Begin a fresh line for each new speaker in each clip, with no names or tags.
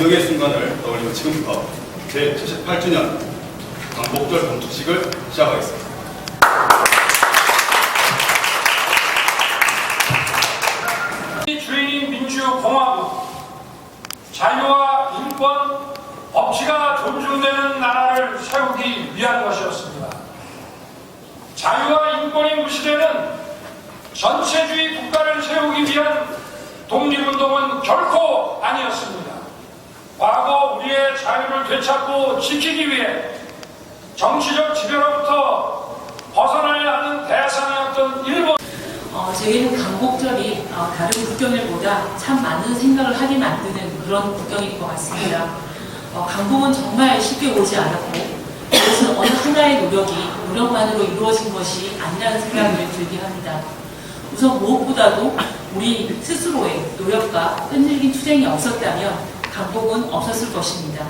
감격의 순간을 떠올리며 지금부터 제78주년 광복절 봉축식을 시작하겠습니다.
주인인 민주공화국, 자유와 인권, 법치가 존중되는 나라를 세우기 위한 것이었습니다. 자유와 인권이 무시되는 전체주의 국가를 세우기 위한 독립운동은 결코 아니었습니다. 과거 우리의 자유를 되찾고 지키기 위해 정치적 지배로부터 벗어나야 하는 대상이었던 일본.
저희는 광복절이 다른 국경일보다 참 많은 생각을 하게 만드는 그런 국경일 것 같습니다. 광복은 정말 쉽게 오지 않았고 이것은 어느 하나의 노력만으로 이루어진 것이 아니라는 생각을 들게 합니다. 우선 무엇보다도 우리 스스로의 노력과 끈질긴 투쟁이 없었다면 광복은 없었을 것입니다.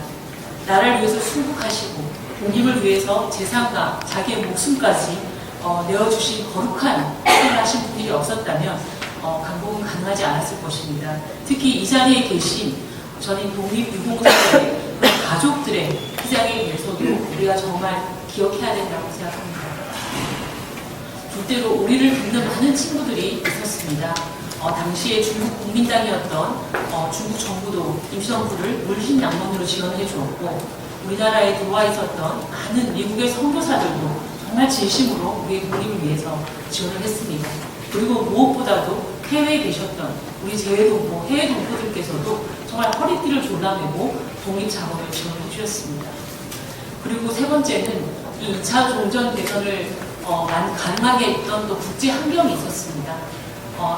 나라를 위해서 순국하시고 독립을 위해서 재산과 자기의 목숨까지 내어주신 거룩한 희생을 하신 분들이 없었다면 광복은 가능하지 않았을 것입니다. 특히 이 자리에 계신 전임 독립유공자들의 가족들의 희생에 대해서도 우리가 정말 기억해야 된다고 생각합니다. 둘째로 우리를 돕는 많은 친구들이 있었습니다. 당시에 중국 국민당이었던 중국 정부도 임시정부를 물신양면으로 지원해 주었고 우리나라에 들어와 있었던 많은 미국의 선교사들도 정말 진심으로 우리의 독립을 위해서 지원을 했습니다. 그리고 무엇보다도 해외에 계셨던 우리 재외동포, 해외 동포들께서도 정말 허리띠를 졸라매고 독립작업을 지원해 주셨습니다. 그리고 세 번째는 이 2차 종전 개선을 가능하게 했던 또 국제 환경이 있었습니다.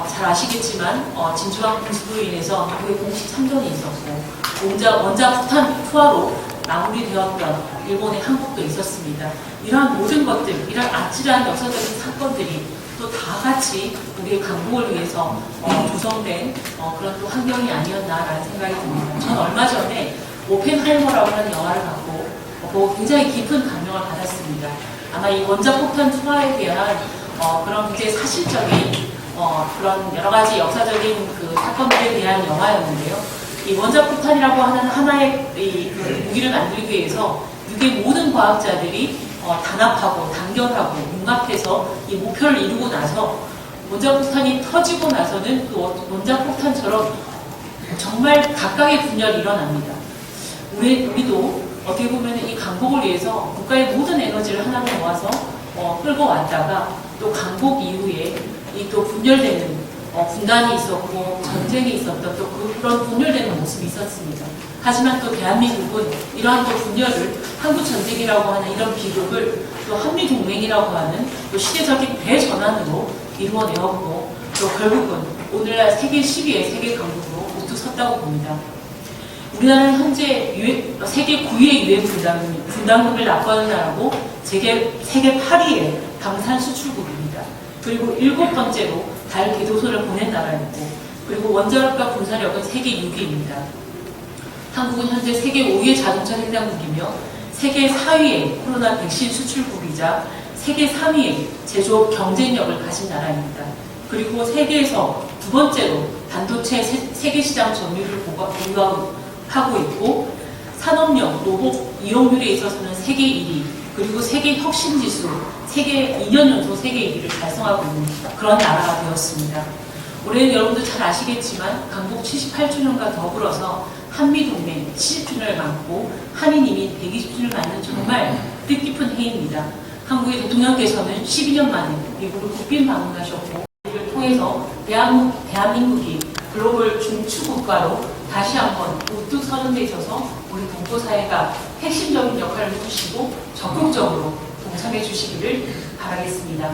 잘 아시겠지만 진주황 공습으로 인해서 미국의 공식 참전이 있었고 원자 폭탄 투하로 마무리되었던 일본의 항복도 있었습니다. 이러한 모든 것들, 이러한 아찔한 역사적인 사건들이 또 다 같이 우리의 광복을 위해서 조성된 그런 또 환경이 아니었나라는 생각이 듭니다. 저는 얼마 전에 오펜하이머라고 하는 영화를 보고 굉장히 깊은 감명을 받았습니다. 아마 이 원자폭탄 투하에 대한 그런 굉장히 사실적인 그런 여러 가지 역사적인 그 사건들에 대한 영화였는데요. 이 원자폭탄이라고 하는 하나의 그 무기를 만들기 위해서 유괴 모든 과학자들이 단합하고 단결하고 융합해서 이 목표를 이루고 나서 원자폭탄이 터지고 나서는 그 원자폭탄처럼 정말 각각의 분열이 일어납니다. 우리도 어떻게 보면 이 광복을 위해서 국가의 모든 에너지를 하나로 모아서 끌고 왔다가 또 광복 이후에 이 또 분열되는 분단이 있었고 전쟁이 있었던 또 그런 분열되는 모습이 있었습니다. 하지만 또 대한민국은 이러한 또 분열을 한국전쟁이라고 하는 이런 비극을 또 한미동맹이라고 하는 또 시대적인 대전환으로 이루어내었고 또 결국은 오늘날 세계 10위의 세계 강국으로 우뚝 섰다고 봅니다. 우리나라는 현재 세계 9위의 유엔 분담금을 납부하는 나라고 세계 8위의 방산 수출국입니다. 그리고 7번째로 달 궤도선을 보낸 나라였고, 그리고 원자력과 군사력은 세계 6위입니다. 한국은 현재 세계 5위의 자동차 생산국이며 세계 4위의 코로나 백신 수출국이자 세계 3위의 제조업 경쟁력을 가진 나라입니다. 그리고 세계에서 2번째로 반도체 세계시장 점유율을 보유하고 있고, 산업용, 로봇 이용률에 있어서는 세계 1위, 그리고 세계 혁신지수, 세계 2년 연속 세계 1위를 달성하고 있는 그런 나라가 되었습니다. 올해는 여러분도 잘 아시겠지만 강복 78주년과 더불어서 한미동맹 70주년을 맞고 한인이민 120주년을 맞는 정말 뜻깊은 해입니다. 한국의 대통령께서는 12년 만에 미국을 국빈 방문하셨고, 이를 통해서 대한민국이 글로벌 중추국가로 다시 한번 우뚝 서는 데 있어서 우리 동포사회가 핵심적인 역할을 해주시고 적극적으로 동참해 주시기를 바라겠습니다.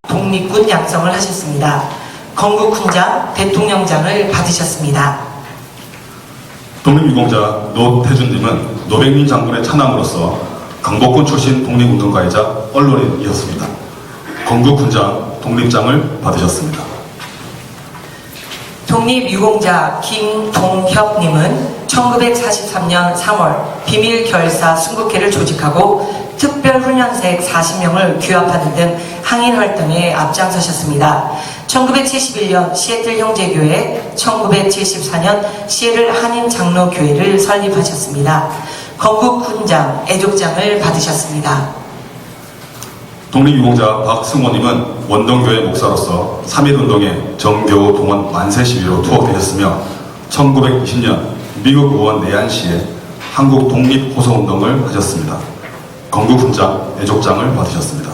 독립군 양성을 하셨습니다. 건국훈장 대통령장을 받으셨습니다.
독립유공자 노태준님은 노백민 장군의 차남으로서 강복군 출신 독립운동가이자 언론인이었습니다. 건국훈장 독립장을 받으셨습니다.
독립유공자 김동협님은 1943년 3월 비밀결사 순국회를 조직하고 특별훈련생 40명을 규합하는 등 항일활동에 앞장서셨습니다. 1971년 시애틀 형제교회, 1974년 시애틀 한인장로교회를 설립하셨습니다. 건국훈장, 애족장을 받으셨습니다.
독립유공자 박승호님은 원동교회 목사로서 3.1운동의 정교우 동원 만세 시위로 투옥되셨으며 1920년 미국 의원 내한시에 한국 독립호소운동을 하셨습니다. 건국훈장, 애족장을 받으셨습니다.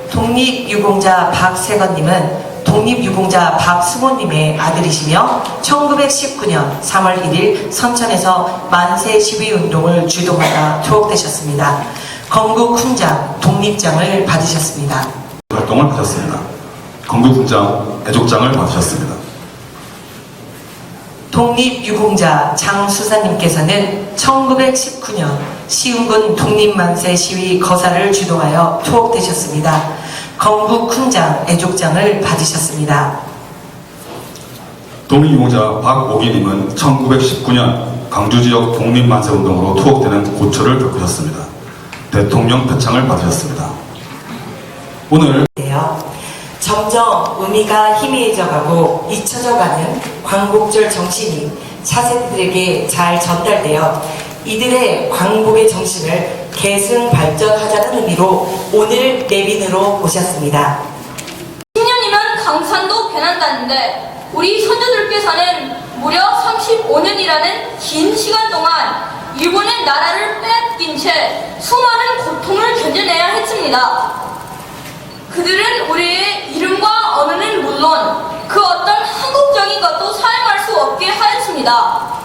독립유공자 박세건님은 독립유공자 박승호님의 아들이시며 1919년 3월 1일 선천에서 만세 시위운동을 주동하다 투옥되셨습니다. 건국훈장, 독립장을 받으셨습니다.
활동을 하셨습니다. 건국훈장, 애족장을 받으셨습니다.
독립유공자 장수사님께서는 1919년 시흥군 독립만세 시위 거사를 주동하여 투옥되셨습니다. 건국훈장, 애족장을 받으셨습니다.
독립유공자 박오기님은 1919년 광주지역 독립만세운동으로 투옥되는 고초를 겪으셨습니다. 대통령 표창을 받으셨습니다. 오늘
점점 의미가 희미해져가고 잊혀져가는 광복절 정신이 차세대들에게 잘 전달되어 이들의 광복의 정신을 계승 발전하자는 의미로 오늘 내빈으로 모셨습니다.
10년이면 강산도 변한다는데 우리 선조들께서는 무려 35년이라는 긴 시간 동안 일본의 나라를 빼앗긴 채 수많은 고통을 견뎌내야 했습니다. 그들은 우리의 이름과 언어는 물론 그 어떤 한국적인 것도 사용할 수 없게 하였습니다.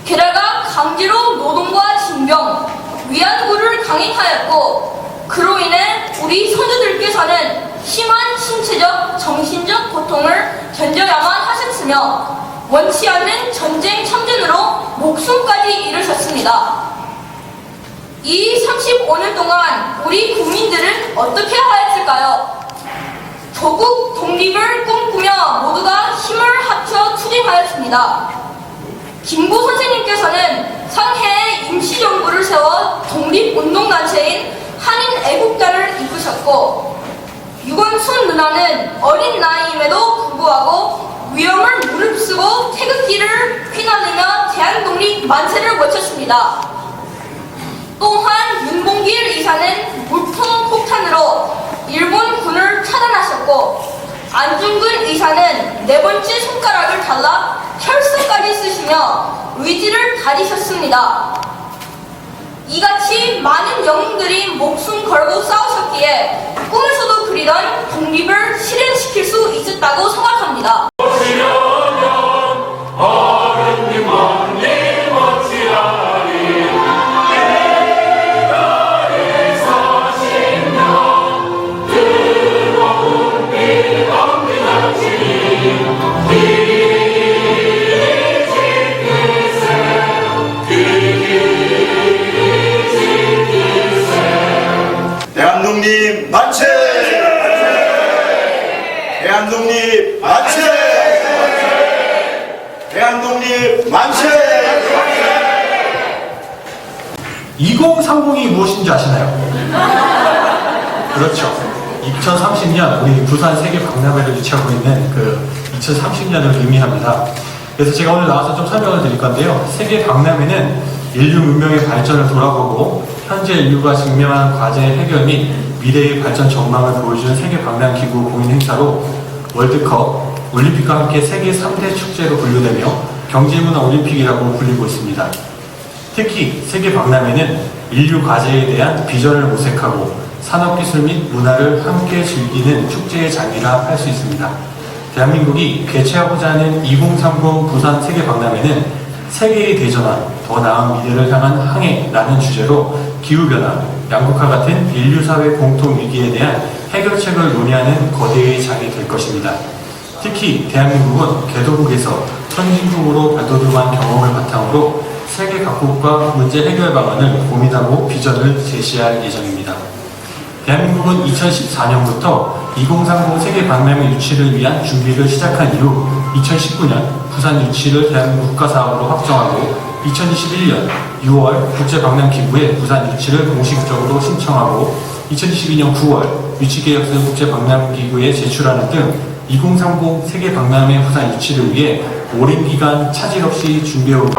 게다가 강제로 노동과 징병, 위안부를 강행하였고 그로 인해 우리 선조들께서는 심한 신체적, 정신적 고통을 견뎌야만 하셨으며 원치 않는 전쟁 참전으로 목숨까지 잃으셨습니다. 이 35년 동안 우리 국민들은 어떻게 하였을까요? 조국 독립을 꿈꾸며 모두가 힘을 합쳐 투쟁하였습니다. 김구 선생님께서는 상해에 임시정부를 세워 독립운동단체인 한인애국단을 이끄셨고, 유건순 누나는 어린 나이임에도 불구하고 위험을 무릅쓰고 태극기를 휘날리며 대한독립 만세를 외쳤습니다. 또한 윤봉길 이사는 물품 폭탄으로 일본 군을 차단하셨고, 안중근 이사는 네 번째 손가락을 잘라 혈서까지 쓰시며 의지를 다지셨습니다. 이같이 많은 영웅들이 목숨 걸고 싸우셨기에 꿈에서도 그리던 독립을 실현시킬 수 있었다고 생각합니다.
대한독립 만세! 대한독립 만세! 대한독립 만세!
2030이 무엇인지 아시나요? 그렇죠. 2030년 우리 부산 세계 박람회를 유치하고 있는 그 2030년을 의미합니다. 그래서 제가 오늘 나와서 좀 설명을 드릴 건데요. 세계 박람회는 인류 문명의 발전을 돌아보고 현재 인류가 직면한 과제 해결 및 미래의 발전 전망을 보여주는 세계 박람 기구 공인 행사로 월드컵, 올림픽과 함께 세계 3대 축제로 분류되며 경제문화 올림픽이라고 불리고 있습니다. 특히 세계 박람회는 인류 과제에 대한 비전을 모색하고 산업기술 및 문화를 함께 즐기는 축제의 장이라 할 수 있습니다. 대한민국이 개최하고자 하는 2030 부산 세계 박람회는 세계의 대전환, 더 나은 미래를 향한 항해라는 주제로 기후변화, 양극화 같은 인류사회 공통 위기에 대한 해결책을 논의하는 거대의 장이 될 것입니다. 특히 대한민국은 개도국에서 선진국으로 발돋움한 경험을 바탕으로 세계 각국과 문제 해결 방안을 고민하고 비전을 제시할 예정입니다. 대한민국은 2014년부터 2030 세계 박람회 유치를 위한 준비를 시작한 이후 2019년 부산 유치를 대한민국 국가사업으로 확정하고 2021년 6월 국제박람기구에 부산 유치를 공식적으로 신청하고 2022년 9월 유치계획서를 국제박람기구에 제출하는 등 2030 세계박람회 부산 유치를 위해 오랜 기간 차질 없이 준비해온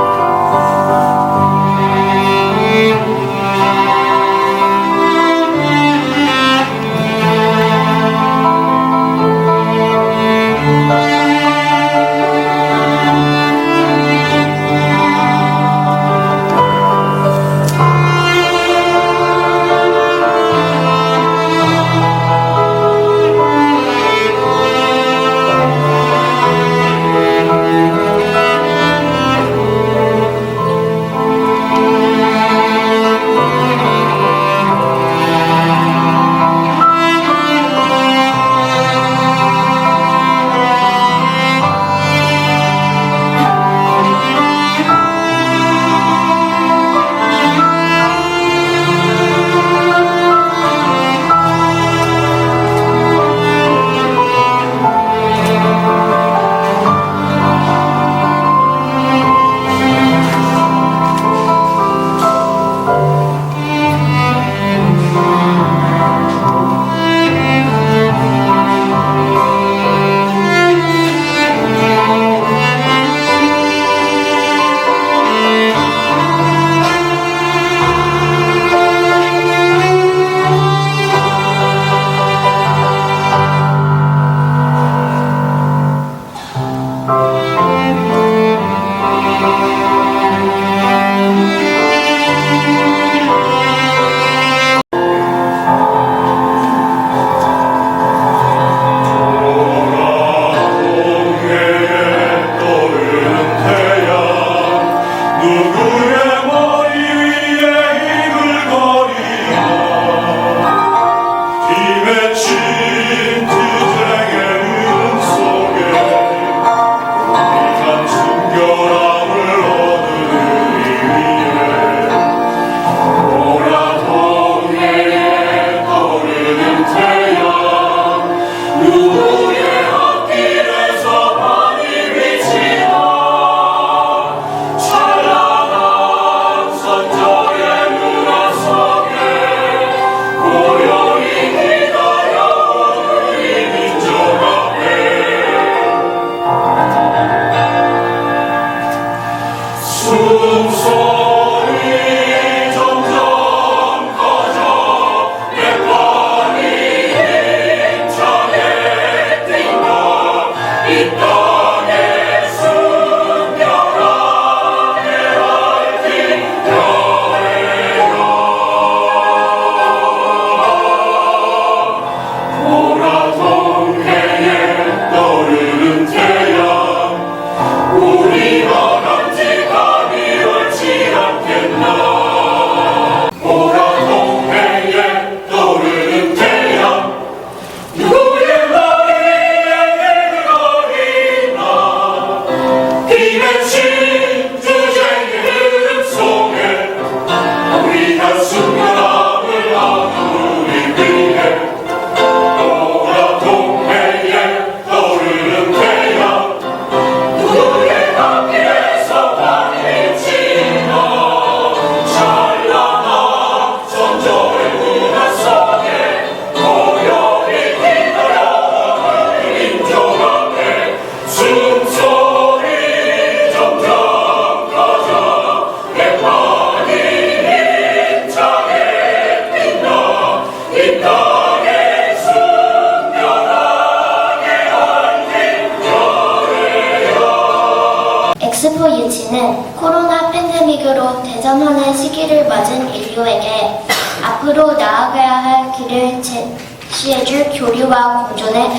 엑스포 유치는 코로나 팬데믹으로 대전환의 시기를 맞은 인류에게 앞으로 나아가야 할 길을 제시해줄 교류와 공존의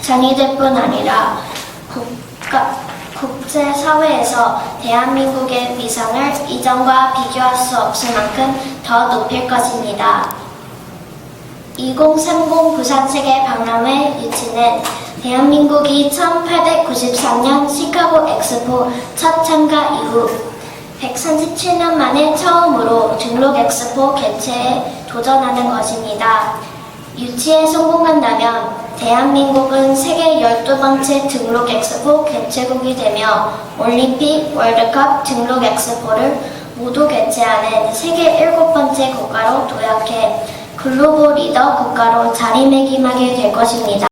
장이 뿐 아니라 국제사회에서 대한민국의 위상을 이전과 비교할 수 없을 만큼 더 높일 것입니다. 2030 부산세계 박람회 유치는 대한민국이 1893년 시카고 엑스포 첫 참가 이후 137년 만에 처음으로 등록 엑스포 개최에 도전하는 것입니다. 유치에 성공한다면 대한민국은 세계 12번째 등록 엑스포 개최국이 되며 올림픽, 월드컵 등록 엑스포를 모두 개최하는 세계 7번째 국가로 도약해 글로벌 리더 국가로 자리매김하게 될 것입니다.